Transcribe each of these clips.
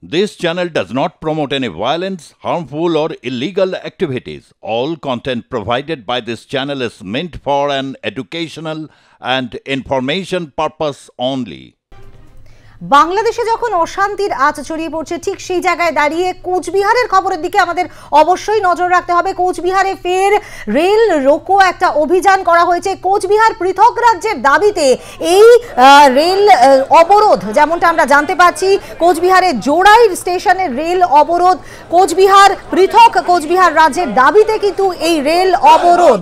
This channel does not promote any violence, harmful, or illegal activities. All content provided by this channel is meant for an educational and information purpose only. বাংলাদেশে যখন অশান্তির আঁচ ছড়িয়ে পড়ছে ঠিক সেই জায়গায় দাঁড়িয়ে কোচবিহারের খবরের দিকে আমাদের অবশ্যই নজর রাখতে হবে। কোচবিহারে ফের রেল রোকো একটা অভিযান করা হয়েছে। কোচবিহার পৃথক রাজ্যের দাবিতে এই রেল অবরোধ, যেমনটা আমরা জানতে পাচ্ছি কোচবিহারের জোড়াই স্টেশনের রেল অবরোধ, কোচবিহার পৃথক কোচবিহার রাজ্যের দাবিতে কিন্তু এই রেল অবরোধ।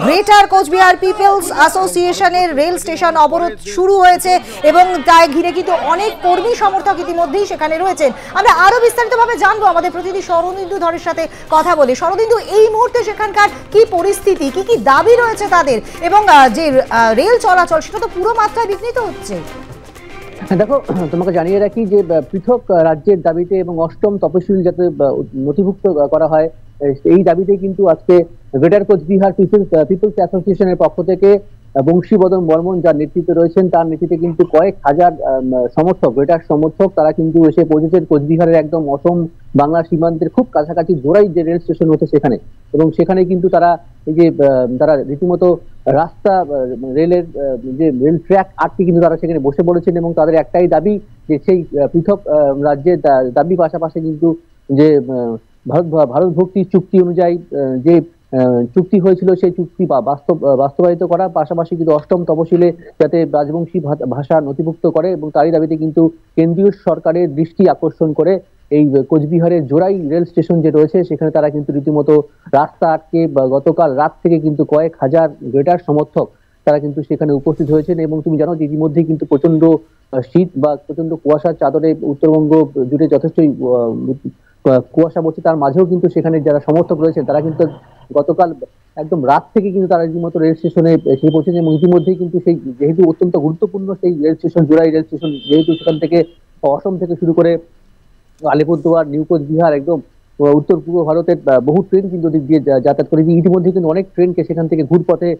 গ্রেটার কোচবিহার পিপলস অ্যাসোসিয়েশনের রেল স্টেশন অবরোধ শুরু হয়েছে এবং তাই ঘিরে কিন্তু অনেক কর্মী সমর্থক ইতিমধ্যেই সেখানে রয়েছেন। আমরা আরো বিস্তারিতভাবে জানবো আমাদের প্রতিনিধি শরদিন্দু ধরের সাথে কথা বলে। শরদিন্দু, এই মুহূর্তে সেখানকার কি পরিস্থিতি, কি কি দাবি রয়েছে তাদের, এবং যে রেল চলাচল সেটা তো পুরো মাত্রায় বিঘ্নিত হচ্ছে? দেখো, তোমাকে জানিয়ে রাখি যে পৃথক রাজ্যের দাবিতে এবং অষ্টম তপশিল যাতে নথিভুক্ত করা হয় এই দাবিতে কিন্তু আজকে গ্রেটার কোচবিহার পিপলস অ্যাসোসিয়েশনের পক্ষ থেকে বংশীবদন বর্মন যার নেতৃত্বে রয়েছেন তার নেতৃত্বে কিন্তু কয়েক হাজার সমর্থক, গ্রেটার সমর্থক তারা কিন্তু এসে পৌঁছেছেন কোচবিহারের একদম অসম বাংলা সীমান্তের খুব কাছাকাছি জোড়াই যে রেল স্টেশন হচ্ছে সেখানে। এবং সেখানে কিন্তু তারা এই যে তারা রীতিমতো রাস্তা রেলের যে রেল ট্র্যাক আটকে কিন্তু তারা সেখানে বসে পড়েছেন এবং তাদের একটাই দাবি যে সেই পৃথক রাজ্যের দাবি পাশাপাশি কিন্তু যে ভারত ভক্তি চুক্তি অনুযায়ী যে চুক্তি হয়েছিল সেই চুক্তি বাস্তবায়িত করা, পাশাপাশি কিন্তু অষ্টম তপশিলে যাতে রাজবংশী ভাষা নথিভুক্ত করে এবং তারই দাবিতে কিন্তু কেন্দ্রীয় সরকারের দৃষ্টি আকর্ষণ করে এই কোচবিহারের জোড়াই রেল স্টেশন যে রয়েছে সেখানে তারা কিন্তু রীতিমতো রাস্তা আটকে গতকাল রাত থেকে কিন্তু কয়েক হাজার গ্রেটার সমর্থক তারা কিন্তু সেখানে উপস্থিত হয়েছেন। এবং তুমি জানো যে ইতিমধ্যেই কিন্তু প্রচন্ড শীত বা প্রচন্ড কুয়াশার চাদরে উত্তরবঙ্গ জুড়ে যথেষ্টই কুয়াশা পড়ছে, তার মাঝেও কিন্তু সেখানে যারা সমর্থক রয়েছেন তারা কিন্তু গতকাল একদম রাত থেকে কিন্তু তারা রীতিমতো রেল স্টেশনে এসে পৌঁছেছেন। এবং ইতিমধ্যেই কিন্তু সেই যেহেতু অত্যন্ত গুরুত্বপূর্ণ সেই রেল স্টেশন জোড়াই রেল স্টেশন, যেহেতু সেখান থেকে অসম থেকে শুরু করে আলিপুরদুয়ার, নিউ কোচবিহার একদম উত্তর পূর্ব ভারতের বহু ট্রেন কিন্তু দিক দিয়ে যাতায়াত করে, ইতিমধ্যে কিন্তু অনেক ট্রেনকে সেখান থেকে ঘুরপথে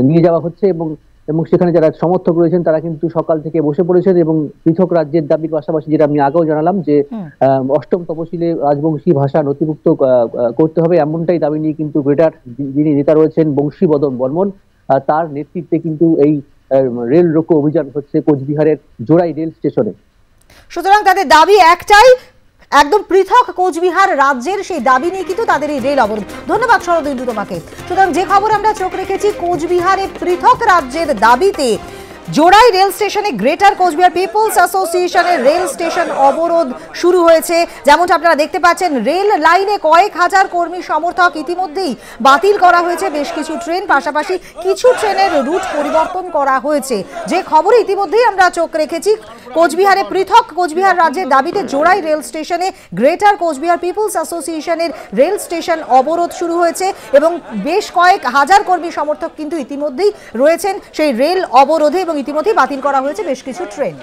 নিয়ে যাওয়া হচ্ছে এবং সেখানে যারা সমর্থক রয়েছেন তারা কিন্তু সকাল থেকে বসে পড়েছেন এবং পৃথক রাজ্যের দাবির পাশাপাশি যেটা আমি আগেও জানালাম যে অষ্টম তপশিলে রাজবংশী ভাষা নথিভুক্ত করতে হবে এমনটাই দাবি নিয়ে কিন্তু গ্রেটার যিনি নেতা রয়েছেন বংশীবদন বর্মন তার নেতৃত্বে কিন্তু এই রেল রোকো অভিযান হচ্ছে কোচবিহারের জোড়াই রেল স্টেশনে। সুতরাং তাদের দাবি একটাই, একদম পৃথক কোচবিহার রাজ্যের সেই দাবি নিয়ে কিন্তু তাদের এই রেল অবরোধ। ধন্যবাদ শরদিন্দু তোমাকে। সুতরাং যে খবর আমরা চোখ রেখেছি কোচবিহারে পৃথক রাজ্যের দাবিতে জোড়াই রেল স্টেশনে গ্রেটার কোচবিহার পিপলস অ্যাসোসিয়েশনের রেল স্টেশন অবরোধ শুরু হয়েছে। যেমনটা আপনারা দেখতে পাচ্ছেন রেল লাইনে কয়েক হাজার কর্মী সমর্থক ইতিমধ্যেই বাতিল করা হয়েছে বেশ কিছু ট্রেন, পাশাপাশি কিছু ট্রেনের রুট পরিবর্তন করা হয়েছে। যে খবরে ইতিমধ্যেই আমরা চোখ রেখেছি কোচবিহারে পৃথক কোচবিহার রাজ্যের দাবিতে জোড়াই রেল স্টেশনে গ্রেটার কোচবিহার পিপলস অ্যাসোসিয়েশনের রেল স্টেশন অবরোধ শুরু হয়েছে এবং বেশ কয়েক হাজার কর্মী সমর্থক কিন্তু ইতিমধ্যেই রয়েছেন সেই রেল অবরোধে এবং ইতিমধ্যেই বাতিল করা হয়েছে বেশ কিছু ট্রেন।